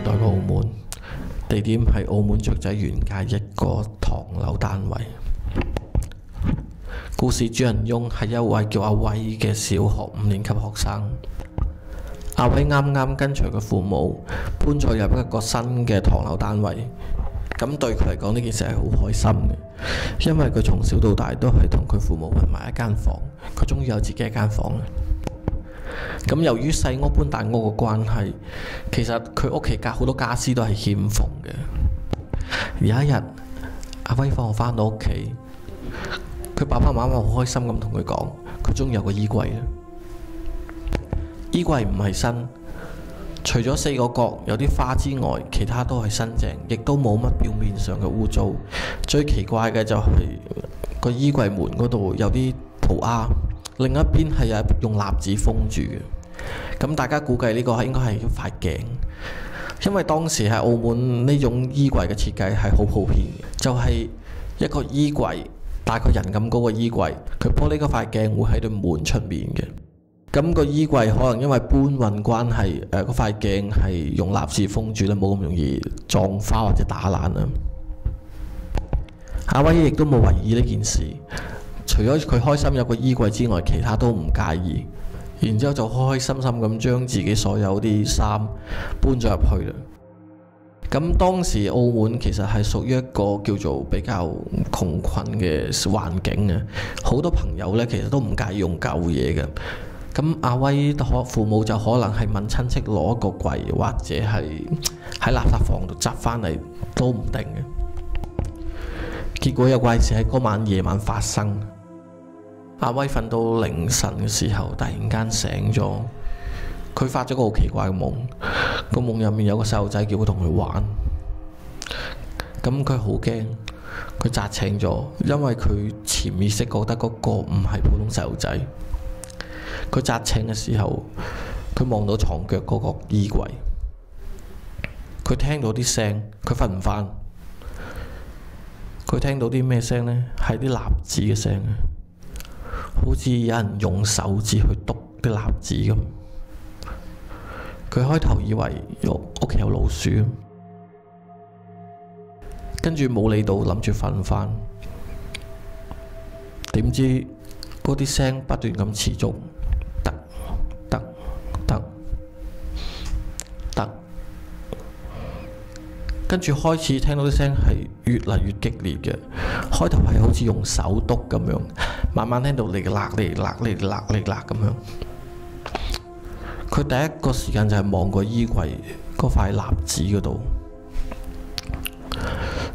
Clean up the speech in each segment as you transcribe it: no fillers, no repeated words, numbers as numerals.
代嘅澳門，地點係澳門雀仔園街一個唐樓單位。故事主人翁係一位叫阿威嘅小學5年級學生。阿威啱啱跟隨佢父母搬咗入一個新嘅唐樓單位，咁對佢嚟講呢件事係好開心嘅，因為佢從小到大都係同佢父母混埋一間房，佢終於有自己一間房。咁由於細屋搬大屋嘅關係，其實佢屋企好多家私都係欠奉嘅。有一日，阿威放學返到屋企，佢爸爸媽媽好開心咁同佢講，佢終於有個衣櫃啦。衣櫃唔係新，除咗4個角有啲花之外，其他都係新淨，亦都冇乜表面上嘅污糟。最奇怪嘅就係個衣櫃門嗰度有啲塗鴉，另一邊係用蠟紙封住嘅。咁大家估計呢個應該係一塊鏡，因為當時喺澳門呢種衣櫃嘅設計係好普遍嘅，就係一個衣櫃大概人咁高嘅衣櫃，佢玻璃嗰塊鏡會喺對門出面嘅。咁個衣櫃可能因為搬運關係，嗰塊鏡係用蠟紙封住咧，冇咁容易撞花或者打爛啦。阿威亦都冇懷疑呢件事，除咗佢開心有個衣櫃之外，其他都唔介意。然之後就開開心心咁將自己所有啲衫搬咗入去啦。咁當時澳門其實係屬於一個叫做比較窮困嘅環境啊，好多朋友呢其實都唔介意用舊嘢嘅。咁阿威父母就可能係問親戚攞個櫃，或者係喺垃圾房度執返嚟都唔定嘅。結果有怪事喺嗰晚夜晚發生。阿威瞓到凌晨嘅時候，突然間醒咗，佢發咗個好奇怪嘅夢。個夢入面有個細路仔叫佢同佢玩，咁佢好驚，佢扎醒咗，因為佢潛意識覺得嗰個唔係普通細路仔。佢扎醒嘅時候，佢望到床腳嗰個衣櫃，佢聽到啲聲，佢瞓唔返。佢聽到啲咩聲呢？係啲蠟紙嘅聲，好似有人用手指去篤啲蠟紙咁。佢開頭以為屋企有老鼠，跟住冇理到，諗住瞓返。點知嗰啲聲不斷咁持續，跟住開始聽到啲聲係越嚟越激烈嘅。開頭係好似用手篤咁樣，慢慢聽到嚟辣咁樣。佢第一個時間就係望個衣櫃嗰塊蠟紙嗰度，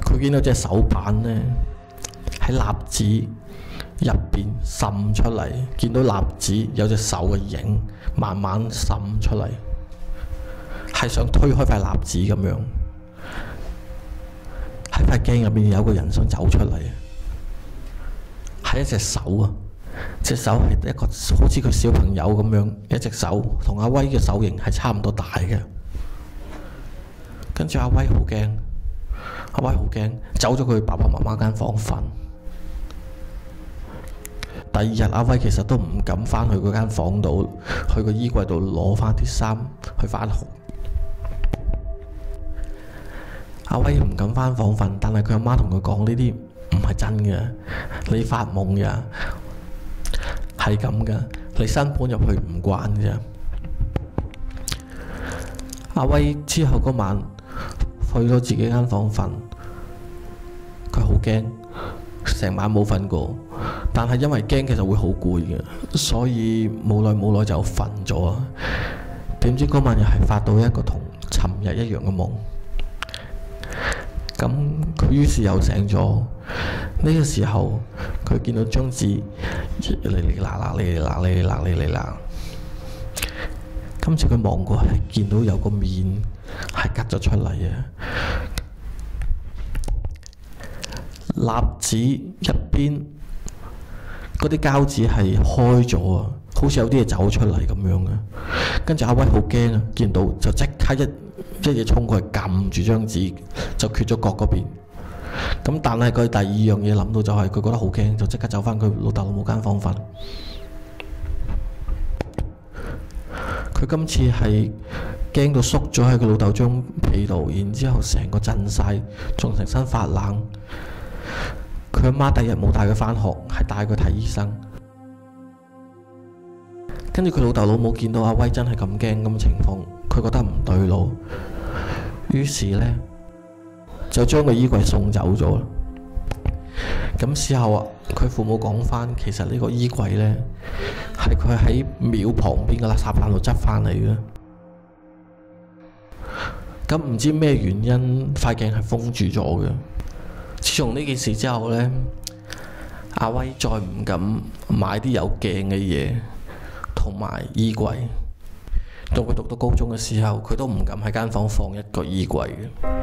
佢見到隻手板呢喺蠟紙入邊滲出嚟，見到蠟紙有隻手嘅影慢慢滲出嚟，係想推開塊蠟紙咁樣。喺塊鏡入面有個人想走出嚟，係一隻手啊！隻手係一個好似佢小朋友咁樣，一隻手同阿威嘅手型係差唔多大嘅。跟住阿威好驚，走咗佢爸爸媽媽間房瞓。第二日阿威其實都唔敢返去嗰間房度，去個衣櫃度攞返啲衫去返學。阿威唔敢返房瞓，但係佢阿媽同佢講，呢啲唔係真嘅，你發夢呀，係咁噶，你新搬入去唔慣啫。阿威之後嗰晚去咗自己間房瞓，佢好驚，成晚冇瞓過。但係因為驚，其實會好攰嘅，所以冇耐就瞓咗。點知嗰晚又係發到一個同尋日一樣嘅夢。咁佢於是又醒咗。呢個時候佢見到張紙嚟啦。今次佢望過係見到有個面係吉咗出嚟嘅，蠟紙一邊嗰啲膠紙係開咗啊，好似有啲嘢走出嚟咁樣嘅。跟住阿威好驚啊，見到就即刻一嘢衝過去撳住張紙，就缺咗角嗰邊。咁但係佢第二樣嘢諗到就係佢覺得好驚，就即刻走返佢老豆老母間房瞓。佢今次係驚到縮咗喺佢老豆張被度，然之後成個震晒，仲成身發冷。佢阿媽第日冇帶佢返學，係帶佢睇醫生。跟住佢老豆老母見到阿威真係咁驚咁情況，佢覺得唔對路，於是呢，就將個衣櫃送走咗。咁事後啊，佢父母講返，其實呢個衣櫃呢，係佢喺廟旁邊嘅垃圾站度執返嚟嘅。咁唔知咩原因，塊鏡係封住咗嘅。自從呢件事之後呢，阿威再唔敢買啲有鏡嘅嘢同埋衣櫃。到佢讀到高中嘅時候，佢都唔敢喺間房放一個衣櫃嘅。